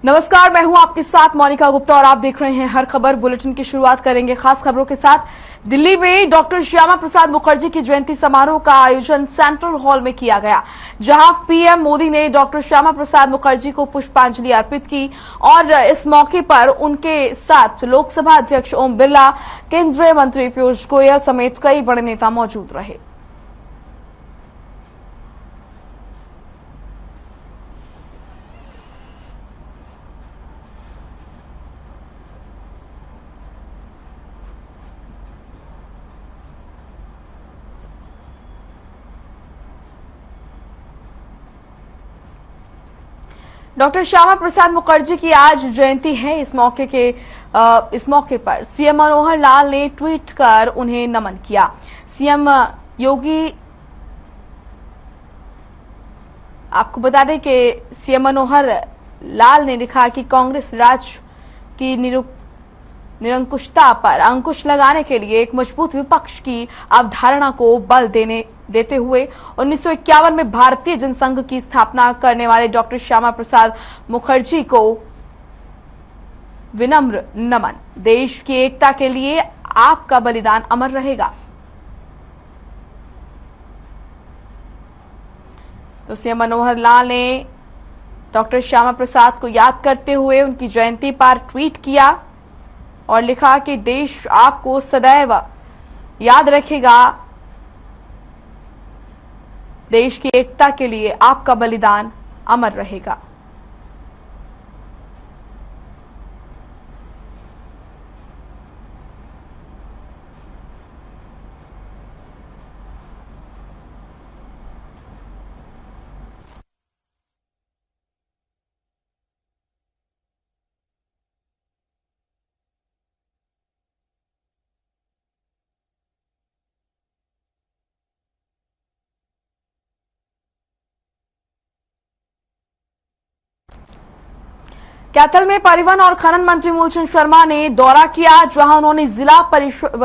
नमस्कार, मैं हूं आपके साथ मोनिका गुप्ता और आप देख रहे हैं हर खबर बुलेटिन की शुरुआत करेंगे खास खबरों के साथ। दिल्ली में डॉक्टर श्यामा प्रसाद मुखर्जी की जयंती समारोह का आयोजन सेंट्रल हॉल में किया गया, जहां पीएम मोदी ने डॉक्टर श्यामा प्रसाद मुखर्जी को पुष्पांजलि अर्पित की और इस मौके पर उनके साथ लोकसभा अध्यक्ष ओम बिरला, केंद्रीय मंत्री पीयूष गोयल समेत कई बड़े नेता मौजूद रहे। डॉक्टर श्यामा प्रसाद मुखर्जी की आज जयंती है। इस मौके पर सीएम मनोहर लाल ने ट्वीट कर उन्हें नमन किया। सीएम योगी आपको बता दें कि सीएम मनोहर लाल ने लिखा कि कांग्रेस राज की निरंकुशता पर अंकुश लगाने के लिए एक मजबूत विपक्ष की अवधारणा को बल देते हुए 1951 में भारतीय जनसंघ की स्थापना करने वाले डॉक्टर श्यामा प्रसाद मुखर्जी को विनम्र नमन। देश की एकता के लिए आपका बलिदान अमर रहेगा। तो सीएम मनोहर लाल ने डॉक्टर श्यामा प्रसाद को याद करते हुए उनकी जयंती पर ट्वीट किया और लिखा कि देश आपको सदैव याद रखेगा। देश की एकता के लिए आपका बलिदान अमर रहेगा। कैथल में परिवहन और खनन मंत्री मूलचंद शर्मा ने दौरा किया, जहां उन्होंने जिला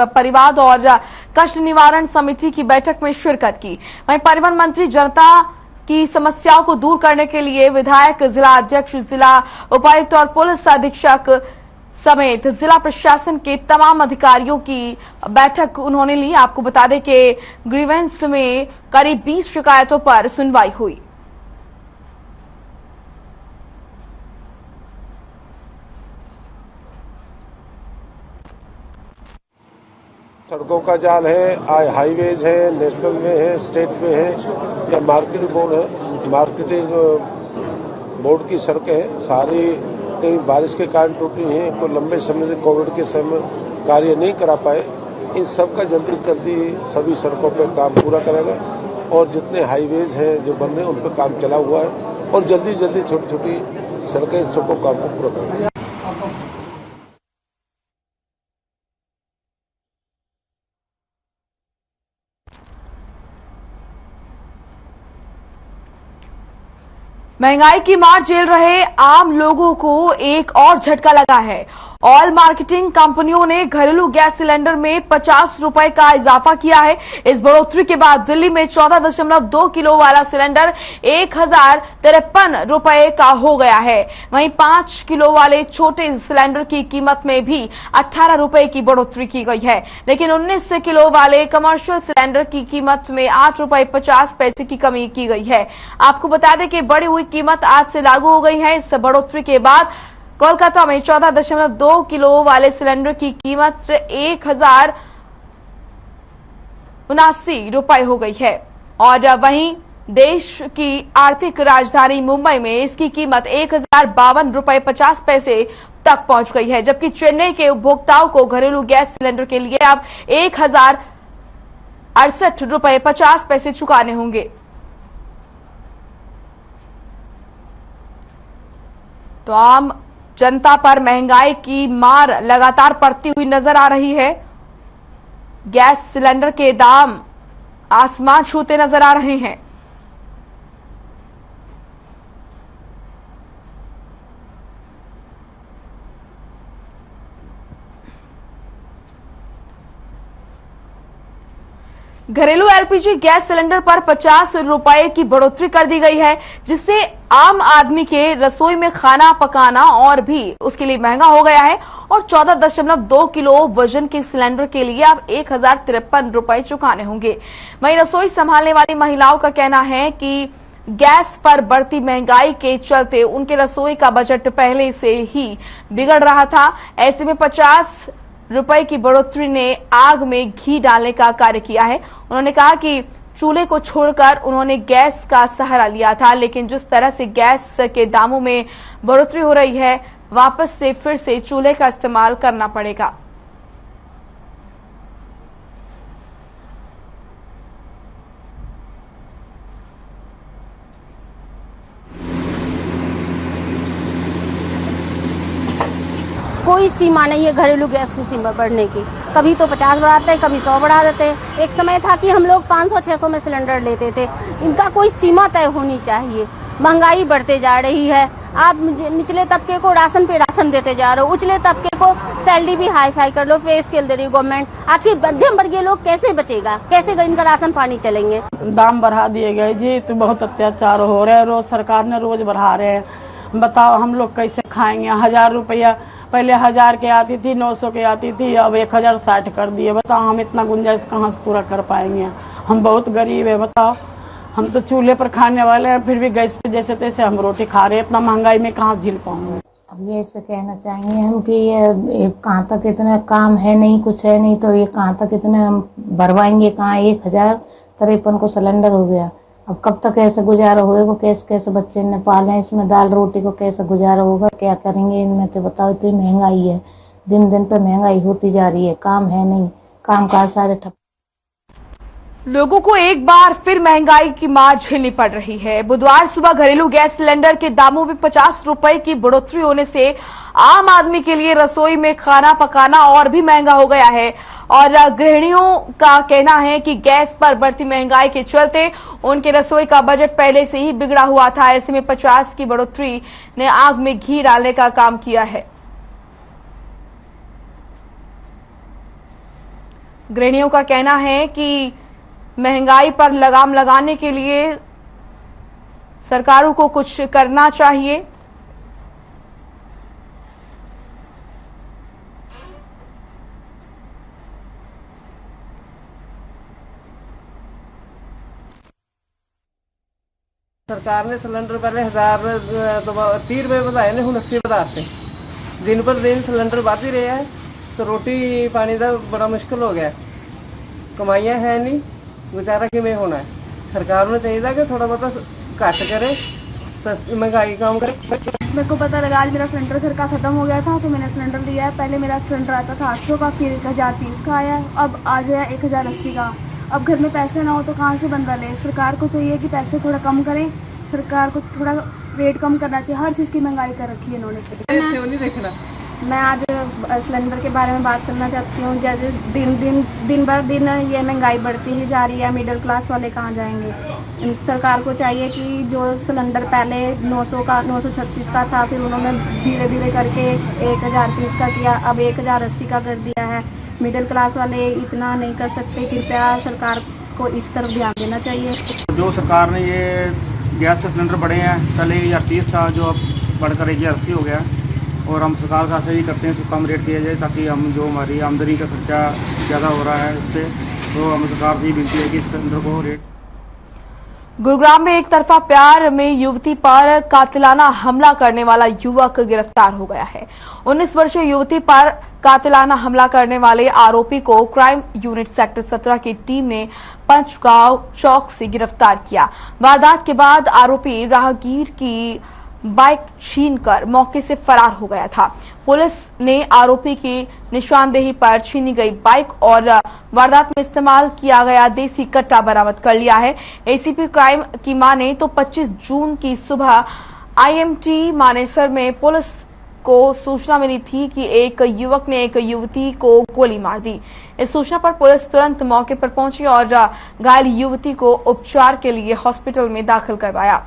परिवाद और कष्ट निवारण समिति की बैठक में शिरकत की। वहीं परिवहन मंत्री जनता की समस्याओं को दूर करने के लिए विधायक, जिला अध्यक्ष, जिला उपायुक्त और पुलिस अधीक्षक समेत जिला प्रशासन के तमाम अधिकारियों की बैठक उन्होंने ली। आपको बता दें कि ग्रीवेंस में करीब 20 शिकायतों पर सुनवाई हुई। सड़कों का जाल है, हाईवेज है, नेशनल वे है, स्टेट वे है या मार्केटिंग बोर्ड है, मार्केटिंग बोर्ड की सड़कें हैं, सारी कहीं बारिश के कारण टूटी हैं, कोई लंबे समय से कोविड के समय कार्य नहीं करा पाए। इन सब का जल्दी से जल्दी सभी सड़कों पर काम पूरा करेगा और जितने हाईवेज हैं जो बन रहे हैं उन पर काम चला हुआ है और जल्दी जल्दी छोटी छोटी सड़कें इन सबको काम को पूरा करेगा। महंगाई की मार झेल रहे आम लोगों को एक और झटका लगा है। ऑयल मार्केटिंग कंपनियों ने घरेलू गैस सिलेंडर में 50 रुपए का इजाफा किया है। इस बढ़ोतरी के बाद दिल्ली में 14.2 किलो वाला सिलेंडर 1053 रुपए का हो गया है। वहीं 5 किलो वाले छोटे सिलेंडर की कीमत में भी 18 रुपए की बढ़ोतरी की गई है, लेकिन 19 किलो वाले कमर्शियल सिलेंडर की कीमत में 8 रुपए 50 पैसे की कमी की गई है। आपको बता दें कि बढ़ी हुई कीमत आज से लागू हो गई है। इस बढ़ोतरी के बाद कोलकाता में 14.2 किलो वाले सिलेंडर की कीमत 1079 रुपए हो गई है और वहीं देश की आर्थिक राजधानी मुंबई में इसकी कीमत 1052 रुपए 50 पैसे तक पहुंच गई है, जबकि चेन्नई के उपभोक्ताओं को घरेलू गैस सिलेंडर के लिए अब 1068 रुपए 50 पैसे चुकाने होंगे। तो आम जनता पर महंगाई की मार लगातार पड़ती हुई नजर आ रही है। गैस सिलेंडर के दाम आसमान छूते नजर आ रहे हैं। घरेलू एलपीजी गैस सिलेंडर पर 50 रुपए की बढ़ोतरी कर दी गई है, जिससे आम आदमी के रसोई में खाना पकाना और भी उसके लिए महंगा हो गया है और 14.2 किलो वजन के सिलेंडर के लिए अब 1053 रुपए चुकाने होंगे। वहीं रसोई संभालने वाली महिलाओं का कहना है कि गैस पर बढ़ती महंगाई के चलते उनके रसोई का बजट पहले से ही बिगड़ रहा था। ऐसे में 50 रुपए की बढ़ोतरी ने आग में घी डालने का कार्य किया है। उन्होंने कहा कि चूल्हे को छोड़कर उन्होंने गैस का सहारा लिया था, लेकिन जिस तरह से गैस के दामों में बढ़ोतरी हो रही है, वापस से फिर से चूल्हे का इस्तेमाल करना पड़ेगा। कोई सीमा नहीं है घरेलू गैस की सीमा बढ़ने की। कभी तो 50 बढ़ाते हैं, कभी 100 बढ़ा देते हैं। एक समय था कि हम लोग 500-600 में सिलेंडर लेते थे। इनका कोई सीमा तय होनी चाहिए। महंगाई बढ़ते जा रही है। आप निचले तबके को राशन पे राशन देते जा रहे हो, उचले तबके को सैलरी भी हाई फाई कर लो, पे स्केल दे रही गवर्नमेंट। आखिर मध्यम वर्गीय लोग कैसे बचेगा, कैसे इनका राशन पानी चलेंगे? दाम बढ़ा दिए गए जी, तो बहुत अत्याचार हो रहे हैं। रोज सरकार ने रोज बढ़ा रहे हैं। बताओ हम लोग कैसे खाएंगे? 1000 रुपया पहले 1000 के आती थी, 900 के आती थी, अब 1060 कर दिए। बताओ हम इतना गुंजाइश कहाँ से पूरा कर पाएंगे? हम बहुत गरीब है। बताओ हम तो चूल्हे पर खाने वाले हैं, फिर भी गैस पे जैसे तैसे हम रोटी खा रहे हैं। इतना महंगाई में कहाँ झेल पाऊंगे? अब ये ऐसे कहना चाहेंगे हम कि ये कहाँ तक इतना काम है नहीं, कुछ है नहीं, तो ये कहाँ तक इतना हम भरवाएंगे? कहाँ 1053 को सिलेंडर हो गया। अब कब तक ऐसे गुजारा होगा? कैसे कैसे बच्चे ने पाले, इसमें दाल रोटी को कैसे गुजारा होगा? क्या करेंगे इनमें? तो बताओ, इतनी महंगाई है, दिन दिन पे महंगाई होती जा रही है। काम है नहीं, काम काज सारे ठप। लोगों को एक बार फिर महंगाई की मार झेलनी पड़ रही है। बुधवार सुबह घरेलू गैस सिलेंडर के दामों में 50 रुपए की बढ़ोतरी होने से आम आदमी के लिए रसोई में खाना पकाना और भी महंगा हो गया है और गृहिणियों का कहना है कि गैस पर बढ़ती महंगाई के चलते उनके रसोई का बजट पहले से ही बिगड़ा हुआ था। ऐसे में 50 की बढ़ोतरी ने आग में घी डालने का काम किया है। गृहिणियों का कहना है कि महंगाई पर लगाम लगाने के लिए सरकारों को कुछ करना चाहिए। सरकार ने सिलेंडर पहले 1030 रुपए बताए ने, हुण 80 बताते। दिन पर दिन सिलेंडर बढ़ ही रहा है, तो रोटी पानी का बड़ा मुश्किल हो गया। कमाइयां है नहीं, गुजारा किमें होना है? सरकार ने चाहिए कि थोड़ा बहुत घट करे, सस्ती महंगाई कम करे। मेरे को पता लगा आज मेरा सिलेंडर घर का खत्म हो गया था, तो मैंने सिलेंडर लिया है। पहले मेरा सिलेंडर आता था 800 का, फिर 1030 का आया, अब आ जाए 1080 का। अब घर में पैसे ना हो तो कहाँ से बंदा ले? सरकार को चाहिए कि पैसे थोड़ा कम करें। सरकार को थोड़ा रेट कम करना चाहिए। हर चीज़ की महंगाई कर रखी है इन्होंने। क्यों नहीं देखना? मैं आज सिलेंडर के बारे में बात करना चाहती हूँ। जैसे दिन भर दिन ये महंगाई बढ़ती ही जा रही है, मिडिल क्लास वाले कहाँ जाएंगे? सरकार को चाहिए कि जो सिलेंडर पहले 900 का 936 का था, फिर उन्होंने धीरे धीरे करके 1030 का किया, अब 1080 का कर दिया है। मिडिल क्लास वाले इतना नहीं कर सकते। कृपया सरकार को इस तरफ ध्यान देना चाहिए। जो सरकार ने ये गैस के सिलेंडर बढ़े हैं, पहले 1030 था, जो अब बढ़कर 1080 हो गया, और हम सरकार का आशा ही करते हैं कि कम रेट दिया जाए, ताकि हम जो हमारी आमदनी का खर्चा ज़्यादा हो रहा है इससे, तो हम सरकार से ही विनती है कि इस सिलेंडर को रेट। गुरुग्राम में एक तरफा प्यार में युवती पर कातिलाना हमला करने वाला युवक गिरफ्तार हो गया है। 19 वर्षीय युवती पर कातिलाना हमला करने वाले आरोपी को क्राइम यूनिट सेक्टर 17 की टीम ने पंचगांव चौक से गिरफ्तार किया। वारदात के बाद आरोपी राहगीर की बाइक छीनकर मौके से फरार हो गया था। पुलिस ने आरोपी की निशानदेही पर छीनी गई बाइक और वारदात में इस्तेमाल किया गया देसी कट्टा बरामद कर लिया है। एसीपी क्राइम की माने तो 25 जून की सुबह आईएमटी मानेसर में पुलिस को सूचना मिली थी कि एक युवक ने एक युवती को गोली मार दी। इस सूचना पर पुलिस तुरंत मौके पर पहुंची और घायल युवती को उपचार के लिए हॉस्पिटल में दाखिल करवाया।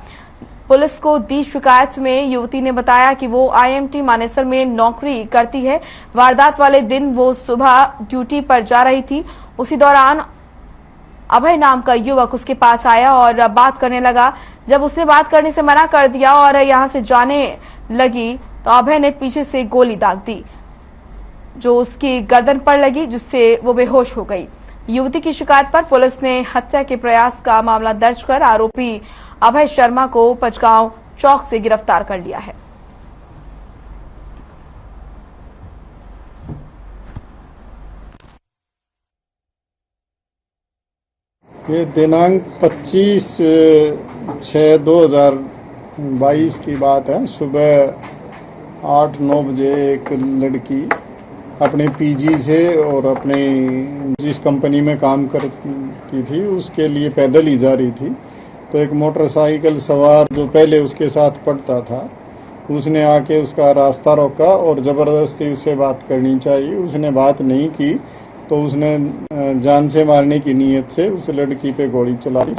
पुलिस को दी शिकायत में युवती ने बताया कि वो आईएमटी मानेसर में नौकरी करती है। वारदात वाले दिन वो सुबह ड्यूटी पर जा रही थी। उसी दौरान अभय नाम का युवक उसके पास आया और बात करने लगा। जब उसने बात करने से मना कर दिया और यहां से जाने लगी तो अभय ने पीछे से गोली दाग दी जो उसकी गर्दन पर लगी, जिससे वो बेहोश हो गई। युवती की शिकायत पर पुलिस ने हत्या के प्रयास का मामला दर्ज कर आरोपी अभय शर्मा को पचगांव चौक से गिरफ्तार कर लिया है। ये दिनांक 25/6/2022 की बात है। सुबह 8-9 बजे एक लड़की अपने पीजी से और अपने जिस कंपनी में काम करती थी उसके लिए पैदल ही जा रही थी, तो एक मोटरसाइकिल सवार जो पहले उसके साथ पड़ता था उसने आके उसका रास्ता रोका और ज़बरदस्ती उससे बात करनी चाहिए। उसने बात नहीं की तो उसने जान से मारने की नीयत से उस लड़की पे गोली चला दी।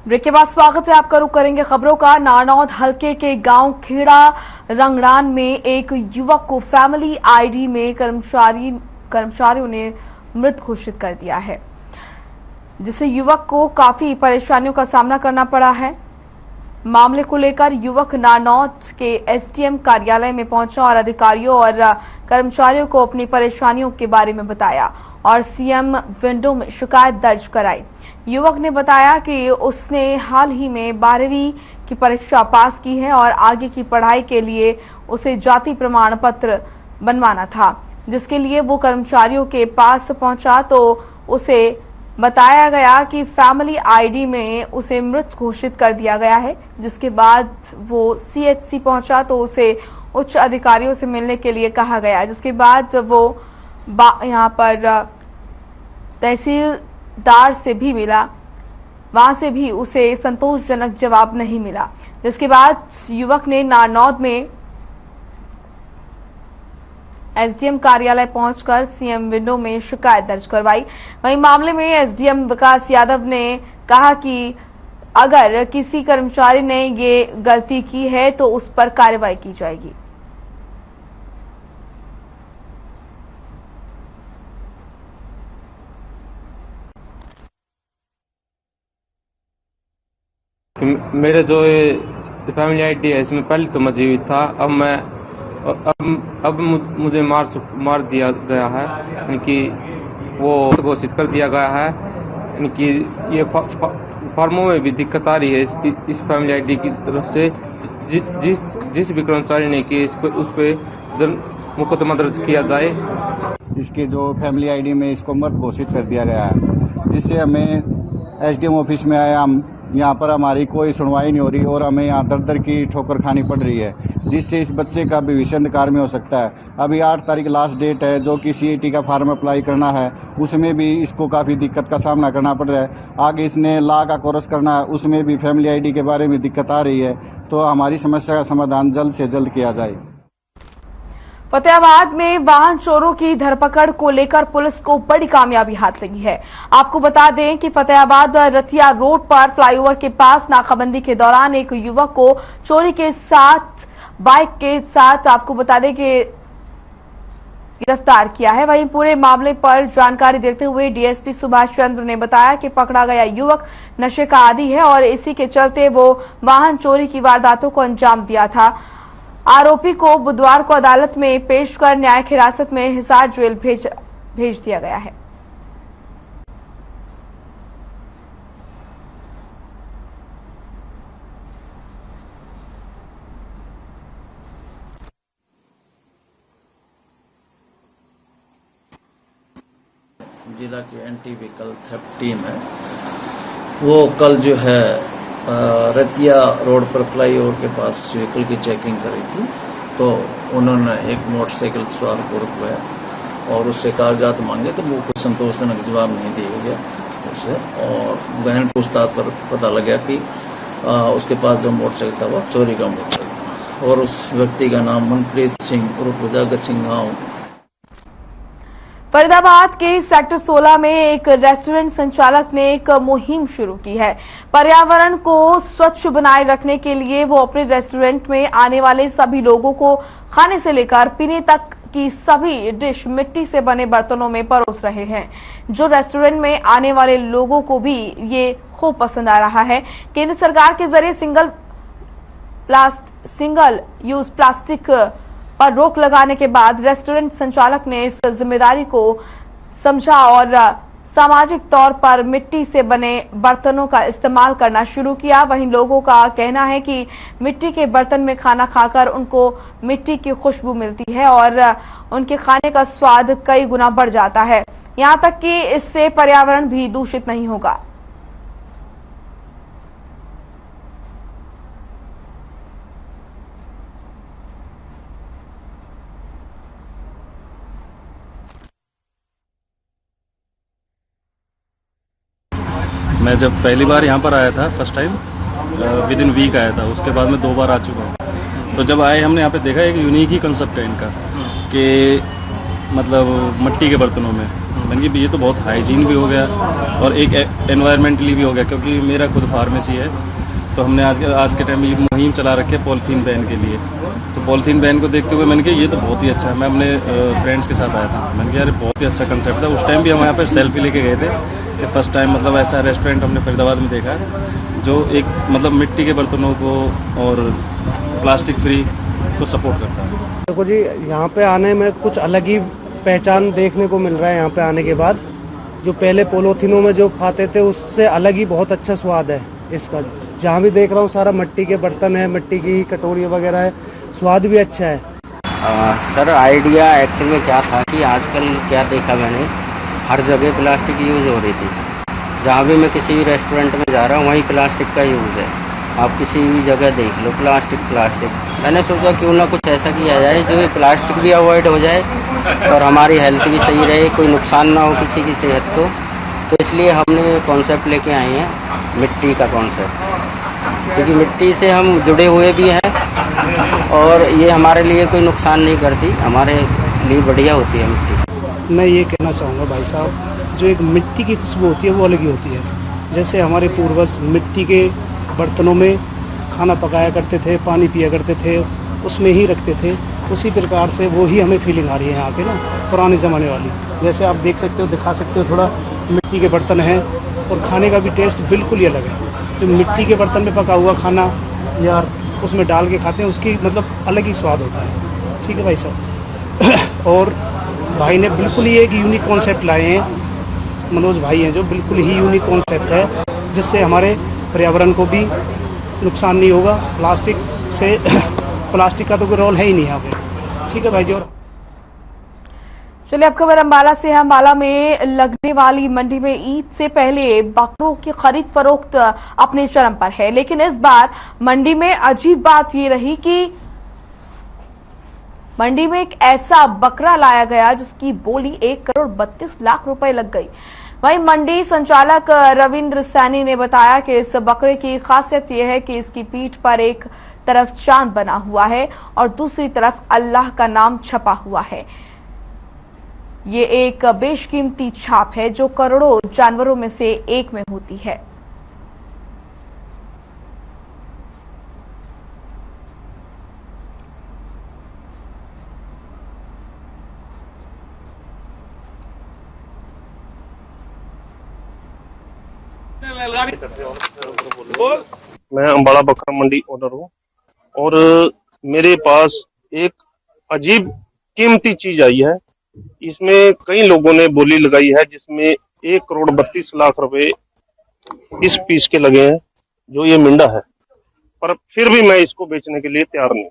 ब्रेक के बाद स्वागत है आपका। रुख करेंगे खबरों का। नारनौद हलके के गांव खेड़ा रंगड़ान में एक युवक को फैमिली आईडी में कर्मचारियों ने मृत घोषित कर दिया है, जिससे युवक को काफी परेशानियों का सामना करना पड़ा है। मामले को लेकर युवक नारनौद के एसडीएम कार्यालय में पहुंचा और अधिकारियों और कर्मचारियों को अपनी परेशानियों के बारे में बताया और सीएम विंडो में शिकायत दर्ज कराई। युवक ने बताया कि उसने हाल ही में 12वीं की परीक्षा पास की है और आगे की पढ़ाई के लिए उसे जाति प्रमाण पत्र बनवाना था, जिसके लिए वो कर्मचारियों के पास पहुंचा तो उसे बताया गया कि फैमिली आईडी में उसे मृत घोषित कर दिया गया है। जिसके बाद वो सीएचसी पहुंचा तो उसे उच्च अधिकारियों से मिलने के लिए कहा गया, जिसके बाद वो यहाँ पर तहसीलदार से भी मिला, वहां से भी उसे संतोषजनक जवाब नहीं मिला। जिसके बाद युवक ने नारनौद में एसडीएम कार्यालय पहुंचकर सीएम विंडो में शिकायत दर्ज करवाई। वहीं मामले में एसडीएम विकास यादव ने कहा कि अगर किसी कर्मचारी ने ये गलती की है तो उस पर कार्रवाई की जाएगी। मेरे जो फैमिली आईडी है इसमें पहले तो मैं जीवित था, अब मुझे मार दिया गया है, यानी कि वो घोषित कर दिया गया है। यानी कि ये फॉर्मों में भी दिक्कत आ रही है इस फैमिली आईडी की तरफ से। जिस भी कर्मचारी ने कि उस पर मुकदमा दर्ज किया जाए। इसके जो फैमिली आईडी में इसको मृत घोषित कर दिया गया है, जिससे हमें एसडीएम ऑफिस में आया, हम यहाँ पर हमारी कोई सुनवाई नहीं हो रही और हमें यहाँ दर दर की ठोकर खानी पड़ रही है, जिससे इस बच्चे का भविष्य अंधकार में हो सकता है। अभी 8 तारीख लास्ट डेट है, जो कि सीईटी का फार्म अप्लाई करना है, उसमें भी इसको काफ़ी दिक्कत का सामना करना पड़ रहा है। आगे इसने लॉ का कोर्स करना है, उसमें भी फैमिली आईडी के बारे में दिक्कत आ रही है, तो हमारी समस्या का समाधान जल्द से जल्द किया जाए। फतेहाबाद में वाहन चोरों की धरपकड़ को लेकर पुलिस को बड़ी कामयाबी हाथ लगी है। आपको बता दें कि फतेहाबाद रतिया रोड पर फ्लाईओवर के पास नाकाबंदी के दौरान एक युवक को चोरी के साथ बाइक के साथ आपको बता दें कि गिरफ्तार किया है। वहीं पूरे मामले पर जानकारी देते हुए डीएसपी सुभाष चंद्र ने बताया कि पकड़ा गया युवक नशे का आदी है और इसी के चलते वो वाहन चोरी की वारदातों को अंजाम दिया था। आरोपी को बुधवार को अदालत में पेश कर न्यायिक हिरासत में हिसार जेल भेज दिया गया है। जिला की एंटी व्हीकल थेफ्ट टीम है, वो कल जो है रतिया रोड पर फ्लाईओवर के पास व्हीकल की चेकिंग करी थी, तो उन्होंने एक मोटरसाइकिल सवार को रुकवाया और उससे कागजात मांगे, तो वो कुछ संतोषजनक जवाब नहीं दिया गया उससे। और गहन पूछताछ पर पता लगा कि उसके पास जो मोटरसाइकिल था वो चोरी का मोटरसाइकिल था और उस व्यक्ति का नाम मनप्रीत सिंह उर्फ उजागर सिंह गाँव। फरीदाबाद के सेक्टर 16 में एक रेस्टोरेंट संचालक ने एक मुहिम शुरू की है। पर्यावरण को स्वच्छ बनाए रखने के लिए वो अपने रेस्टोरेंट में आने वाले सभी लोगों को खाने से लेकर पीने तक की सभी डिश मिट्टी से बने बर्तनों में परोस रहे हैं, जो रेस्टोरेंट में आने वाले लोगों को भी ये खूब पसंद आ रहा है। केंद्र सरकार के जरिए सिंगल यूज प्लास्टिक पर रोक लगाने के बाद रेस्टोरेंट संचालक ने इस जिम्मेदारी को समझा और सामाजिक तौर पर मिट्टी से बने बर्तनों का इस्तेमाल करना शुरू किया। वहीं लोगों का कहना है कि मिट्टी के बर्तन में खाना खाकर उनको मिट्टी की खुशबू मिलती है और उनके खाने का स्वाद कई गुना बढ़ जाता है। यहां तक कि इससे पर्यावरण भी दूषित नहीं होगा। मैं जब पहली बार यहाँ पर आया था, first time within week आया था, उसके बाद मैं 2 बार आ चुका हूँ। तो जब आए हमने यहाँ पे देखा एक यूनिक ही कंसेप्ट है इनका कि मतलब मिट्टी के बर्तनों में मैंने कि ये तो बहुत हाइजीन भी हो गया और एक एनवायरमेंटली भी हो गया, क्योंकि मेरा खुद फार्मेसी है। तो हमने आज के टाइम में ये मुहिम चला रखी है पॉलीथीन बैन के लिए। तो पॉलीथीन बैन को देखते हुए मैंने कहा ये तो बहुत ही अच्छा है। मैं अपने फ्रेंड्स के साथ आया था, मैंने कहा यार बहुत ही अच्छा कंसेप्ट था। उस टाइम भी हम यहाँ पर सेल्फी लेके गए थे कि फर्स्ट टाइम मतलब ऐसा रेस्टोरेंट हमने फरीदाबाद में देखा है जो एक मतलब मिट्टी के बर्तनों को और प्लास्टिक फ्री को सपोर्ट करता है। देखो जी, यहाँ पे आने में कुछ अलग ही पहचान देखने को मिल रहा है। यहाँ पे आने के बाद जो पहले पोलोथीनों में जो खाते थे उससे अलग ही बहुत अच्छा स्वाद है इसका। जहाँ भी देख रहा हूँ सारा मिट्टी के बर्तन है, मिट्टी की कटोरी वगैरह है, स्वाद भी अच्छा है। सर आइडिया एक्चुअल में क्या था कि आजकल क्या देखा मैंने, हर जगह प्लास्टिक यूज़ हो रही थी। जहाँ भी मैं किसी भी रेस्टोरेंट में जा रहा हूँ वहीं प्लास्टिक का यूज़ है। आप किसी भी जगह देख लो प्लास्टिक। मैंने सोचा क्यों ना कुछ ऐसा किया जाए जो ये प्लास्टिक भी अवॉइड हो जाए और हमारी हेल्थ भी सही रहे, कोई नुकसान ना हो किसी की सेहत को। तो इसलिए हमने कॉन्सेप्ट लेके आए हैं मिट्टी का कॉन्सेप्ट, क्योंकि मिट्टी से हम जुड़े हुए भी हैं और ये हमारे लिए कोई नुकसान नहीं करती, हमारे लिए बढ़िया होती है मिट्टी। मैं ये कहना चाहूँगा भाई साहब, जो एक मिट्टी की खुशबू होती है वो अलग ही होती है। जैसे हमारे पूर्वज मिट्टी के बर्तनों में खाना पकाया करते थे, पानी पिया करते थे, उसमें ही रखते थे, उसी प्रकार से वो ही हमें फीलिंग आ रही है यहाँ पे ना, पुराने ज़माने वाली। जैसे आप देख सकते हो, दिखा सकते हो, थोड़ा मिट्टी के बर्तन हैं और खाने का भी टेस्ट बिल्कुल ही अलग है। जो मिट्टी के बर्तन में पका हुआ खाना या उसमें डाल के खाते हैं उसकी मतलब अलग ही स्वाद होता है। ठीक है भाई साहब। और भाई ने बिल्कुल ही एक यूनिक कॉन्सेप्ट लाए हैं, मनोज भाई हैं, जो बिल्कुल ही यूनिक कॉन्सेप्ट है जिससे हमारे पर्यावरण को भी नुकसान नहीं होगा। प्लास्टिक का तो कोई रोल है ही नहीं यहाँ पे। ठीक है भाई जी। और चलिए अब खबर अम्बाला से है। अम्बाला में लगने वाली मंडी में ईद से पहले बकरों की खरीद फरोख्त अपने चरम पर है, लेकिन इस बार मंडी में अजीब बात ये रही कि मंडी में एक ऐसा बकरा लाया गया जिसकी बोली 1,32,00,000 रुपए लग गई। वहीं मंडी संचालक रविंद्र सैनी ने बताया कि इस बकरे की खासियत यह है कि इसकी पीठ पर एक तरफ चांद बना हुआ है और दूसरी तरफ अल्लाह का नाम छपा हुआ है। ये एक बेशकीमती छाप है जो करोड़ों जानवरों में से एक में होती है। मैं अम्बाला बकरा मंडी ओनर हूँ और मेरे पास एक अजीब कीमती चीज आई है। इसमें कई लोगों ने बोली लगाई है जिसमें 1,32,00,000 रुपए इस पीस के लगे हैं, जो ये मिंडा है, पर फिर भी मैं इसको बेचने के लिए तैयार नहीं।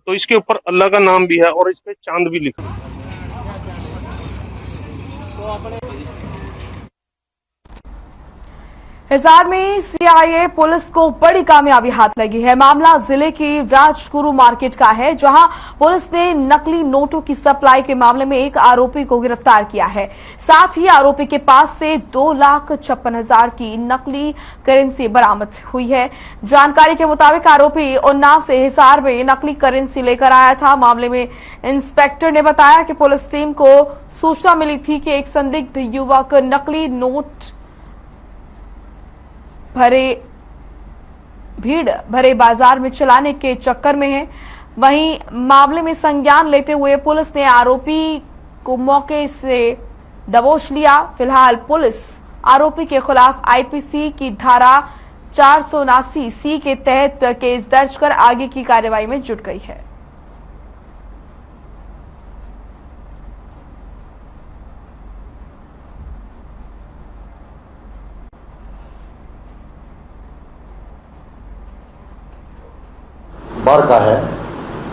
तो इसके ऊपर अल्लाह का नाम भी है और इस पे चांद भी लिखा है। हिसार में सीआईए पुलिस को बड़ी कामयाबी हाथ लगी है। मामला जिले की राजगुरु मार्केट का है, जहां पुलिस ने नकली नोटों की सप्लाई के मामले में एक आरोपी को गिरफ्तार किया है। साथ ही आरोपी के पास से 2,56,000 की नकली करेंसी बरामद हुई है। जानकारी के मुताबिक आरोपी उन्नाव से हिसार में नकली करेंसी लेकर आया था। मामले में इंस्पेक्टर ने बताया कि पुलिस टीम को सूचना मिली थी कि एक संदिग्ध युवक नकली नोट भीड़ भरे बाजार में चलाने के चक्कर में है। वहीं मामले में संज्ञान लेते हुए पुलिस ने आरोपी को मौके से दबोच लिया। फिलहाल पुलिस आरोपी के खिलाफ आईपीसी की धारा 479C के तहत केस दर्ज कर आगे की कार्रवाई में जुट गई है। बार का है,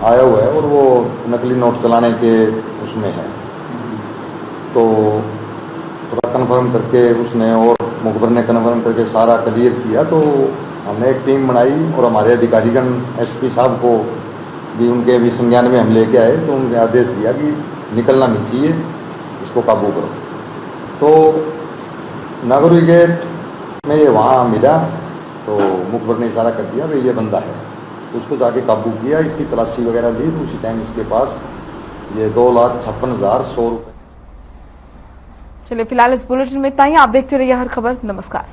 आया हुआ है और वो नकली नोट चलाने के उसमें है। तो पूरा कन्फर्म करके उसने और मुखबर ने कन्फर्म करके सारा क्लियर किया। तो हमने एक टीम बनाई और हमारे अधिकारीगण एसपी साहब को भी उनके भी संज्ञान में हम लेके आए। तो उन्होंने आदेश दिया कि निकलना नहीं चाहिए, इसको काबू करो। तो नागौरी गेट में ये वहाँ मिला तो मुखबर ने इशारा कर दिया भाई ये बंदा है। उसको जाके काबू किया, इसकी तलाशी वगैरह ली तो उसी टाइम इसके पास ये 2,56,100 रुपये। चलिए फिलहाल इस बुलेटिन में इतना ही। आप देखते रहिए हर खबर। नमस्कार।